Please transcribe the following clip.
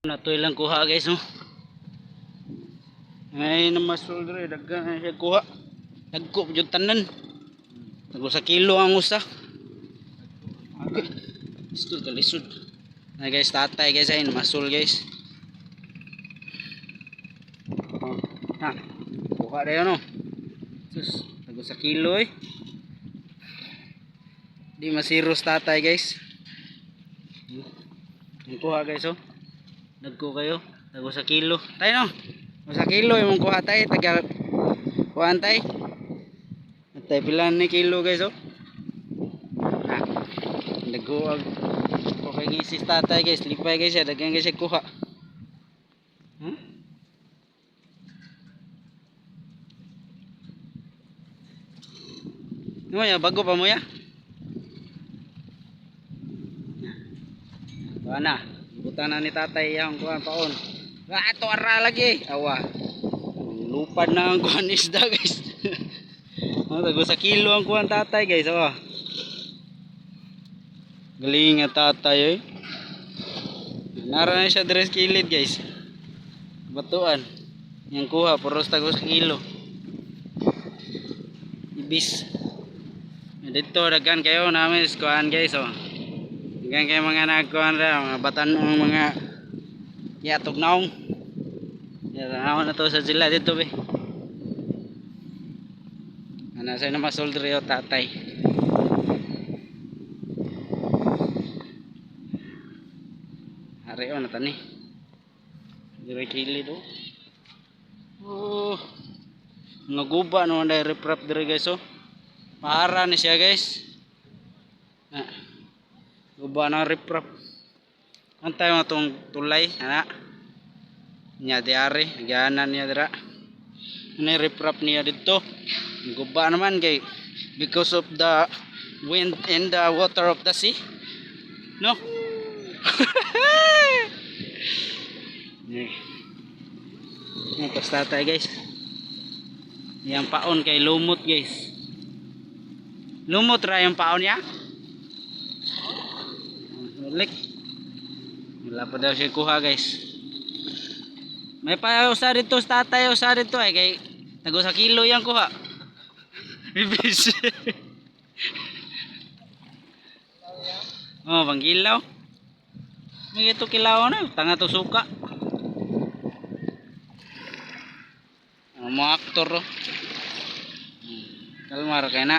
Natoy lang kuha guys, no. Ay namasul dire daghan siya kuha. Dagko jud tanan. Tago sa kilo ang usa. Lisod ka lisod. Ay guys, tatay guys ay namasul guys. Ha. Kuha dayon no. Sus, tago sa kilo eh. Di masiros tatay guys. Yung kuha guys oh. Nagko kayo, tago sa kilo. Tay no. Sa kilo imong kuha tay, taga kuhaan tay. Tay pila ni kilo guys oh. Ha. Nagko okay gisis tatay guys, lipay guys ya, daghan guys kuha. Ano ya, bago pa mo ya? Kuha na. Butan na ni tatay yung kuha paon. Ato ara lagi. Awa. Lupad na ang kuha isda guys. Tago sa kilo ang kuha tatay guys. Awa. Galing nga tatay eh. Nara na siya dress kilid guys. Batuan. Yang kuha puros tago sa kilo. Ibis. Dito daghan kayo namin kuhaan guys oh. Daghan kayo mga nagkuhan ra, mga batanong mga yatok naong. Ako na to sa sila dito be. Ana sa na masoldre o tatay. Ari na tani. Dire kilid oh. Oh. Naguba no na reprap dire guys oh. Para ni siya guys. Guba na riprap. Antay mo itong tulay. Ana. Nya diari. Nagyanan niya dira. Ano yung riprap niya dito. Guba naman kay. Because of the wind and the water of the sea. No? Tapos tatay guys. Yang paon kay lumot guys. Lumot ra yung paon niya. Ulik. Wala pa daw siya kuha guys. May pa usa dito sa tatay, usa dito ay kay tago sa kilo yang kuha. Ibis. Oh, bang kilaw. May ito kilaw na, tanga to suka. Mga aktor oh. Kalmar kay na.